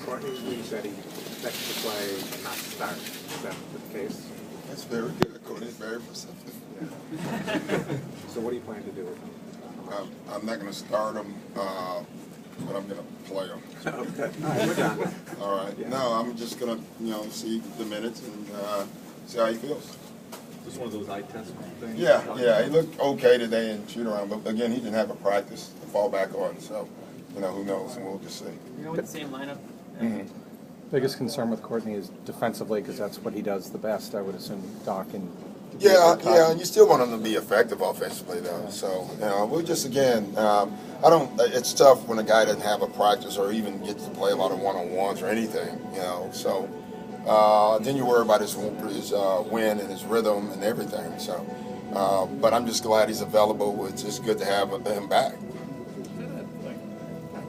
Courtney Lee said he expects to play and not start. Is that the case? That's very good. Courtney's very perceptive. Yeah. So what do you plan to do with him? I'm not going to start him, but I'm going to play him. Okay. All right, we're done. All right. Yeah. No, I'm just going to, see the minutes and see how he feels. Just one of those eye test things? Yeah. He looked okay today in shoot around, but again, he didn't have a practice to fall back on, so, who knows, and we'll just see. You're going with the same lineup? Mm-hmm. Biggest concern with Courtney is defensively, because that's what he does the best. I would assume Doc and and you still want him to be effective offensively, though. So, we'll just again, It's tough when a guy doesn't have a practice or even gets to play a lot of one-on-ones or anything, So, then you worry about his win and his rhythm and everything. So, but I'm just glad he's available. It's just good to have him back.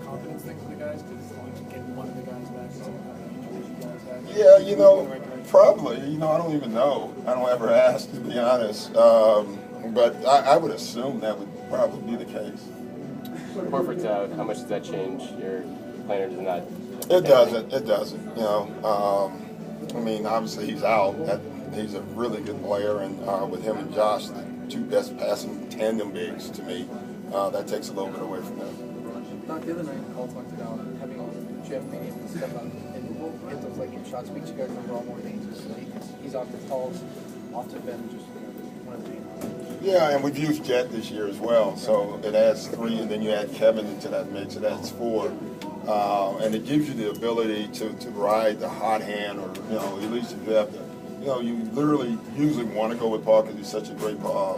Confidence thing for the guys because getting one of the guys back is you guys have. Yeah, probably. I don't even know. I don't ever ask, to be honest. But I would assume that would probably be the case. Horford's out. How much does that change your planner? Does not? It doesn't. It doesn't. Obviously he's out. He's a really good player, and with him and Josh, the two best passing tandem bigs to me, that takes a little bit away from them. Doc, the other night, Cole talked about having Jeff being able to step up and hit those in shots. Speaks you guys remember all more things. He's off the calls, often been just one of the main. Yeah, and we've used Jet this year as well, so it adds 3, and then you add Kevin into that mix, it adds 4. And it gives you the ability to ride the hot hand, or, at least if you have to, you literally usually want to go with Paul because he's such a great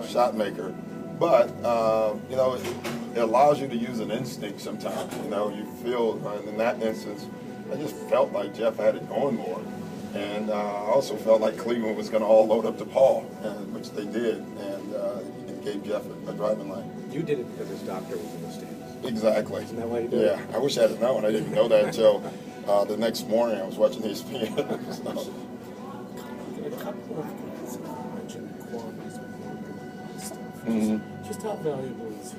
shot maker. But, it allows you to use an instinct sometimes. You feel, in that instance, I just felt like Jeff had it going more. And I also felt like Cleveland was going to all load up to Paul, which they did, and it gave Jeff a driving lane. You did it because his doctor was in the stands. Exactly. Isn't that why you did it? Yeah, I wish I had known. I didn't know that until the next morning I was watching ESPN. So. A couple of guys mentioned qualities of stuff. Just how valuable is he?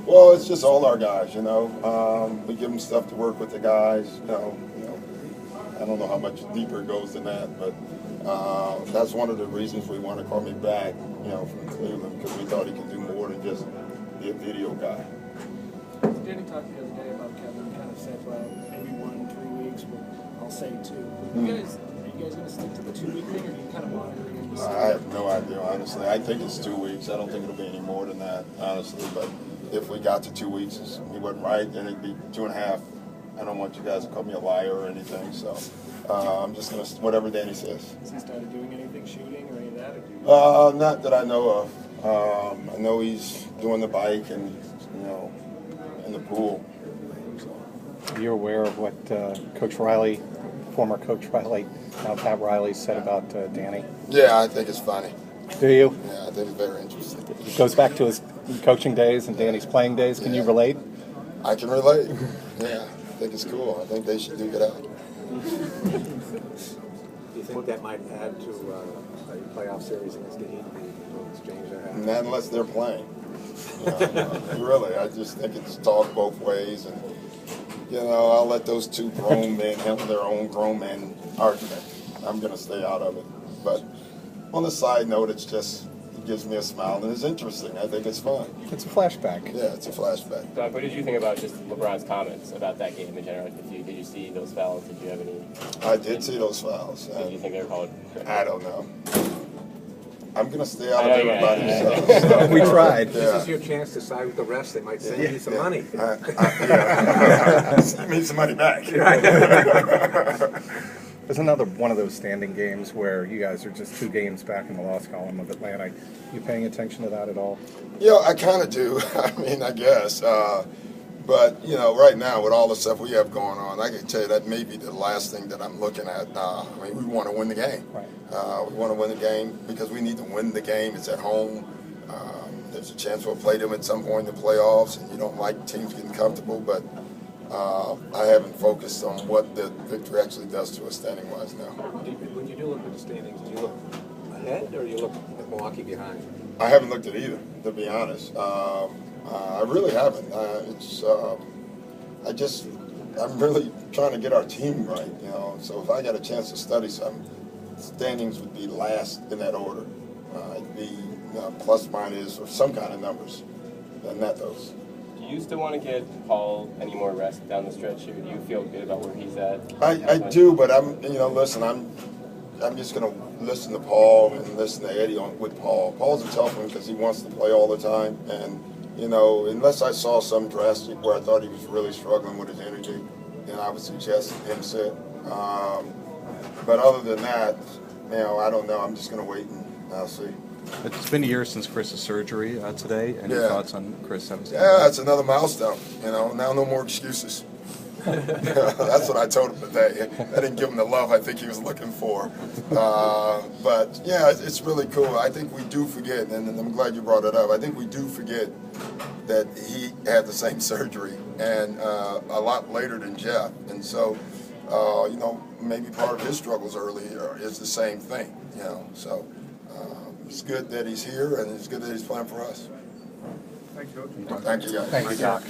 Well, it's just all our guys, We give them stuff to work with the guys, I don't know how much deeper it goes than that, but that's one of the reasons we want to call me back, from Cleveland, because we thought he could do more than just be a video guy. Danny talked the other day about Kevin, kind of said, well, maybe 1 3 weeks, but I'll say 2. Are you guys going to stick to the 2-week thing, or are you kind of monitoring it? I have no idea, honestly. I think it's 2 weeks. I don't think it'll be any more than that, honestly. But if we got to 2 weeks and he wasn't right, then it'd be 2.5. I don't want you guys to call me a liar or anything. So I'm just going to, whatever Danny says. Has he started doing anything, shooting or any of that? Not that I know of. I know he's doing the bike and, in the pool. So. Are you aware of what Coach Riley, former Coach Riley, now Pat Riley, said about Danny? Yeah, I think it's funny. Do you? Yeah, I think it's very interesting. It goes back to his coaching days and Danny's playing days. Can you relate? I can relate. Yeah, I think it's cool. I think they should duke it out. Do you think that might add to a playoff series against the Heat, the exchange they're having? Not unless they're playing. Really, I just think it's talk both ways, and I'll let those two grown men have their own grown man argument. I'm going to stay out of it. But on the side note, it gives me a smile, and it's interesting. I think it's fun. It's a flashback. Yeah, it's a flashback. Doug, what did you think about just LeBron's comments about that game in general? Did you see those fouls? Did you have any? I did see those fouls. Did you think they were called? I don't know. I'm going to stay out of everybody's stuff. We tried. Yeah. This is your chance to side with the refs. They might send you some money. Send me some money back. There's another one of those standing games where you guys are just 2 games back in the loss column of Atlanta. You paying attention to that at all? I kind of do. I guess. But, right now with all the stuff we have going on, I can tell you that may be the last thing that I'm looking at. We want to win the game. Right. We want to win the game because we need to win the game. It's at home. There's a chance we'll play them at some point in the playoffs, and you don't like teams getting comfortable, but I haven't focused on what the victory actually does to us standing-wise now. When you do look at the standings, do you look ahead or you look at Milwaukee behind? I haven't looked at either, to be honest. I really haven't. I'm really trying to get our team right, you know. So if I got a chance to study some, standings would be last in that order. It'd be plus minus or some kind of numbers, not those. Do you still want to get Paul any more rest down the stretch here? Do you feel good about where he's at? I do, but listen, I'm just going to listen to Paul and listen to Eddie with Paul. Paul's a tough one because he wants to play all the time, and unless I saw some drastic where I thought he was really struggling with his energy, then I would suggest him sit. But other than that, I don't know. I'm just going to wait and I'll see. It's been a year since Chris's surgery today. Any thoughts on Chris having? Yeah, it's another milestone. Now no more excuses. That's what I told him today. I didn't give him the love I think he was looking for. But yeah, it's really cool. I think we do forget, and I'm glad you brought it up. I think we do forget that he had the same surgery and a lot later than Jeff. And so, maybe part of his struggles early is the same thing. So it's good that he's here, and it's good that he's playing for us. Thank you, Coach. Thank you, guys. Thank you, Doc.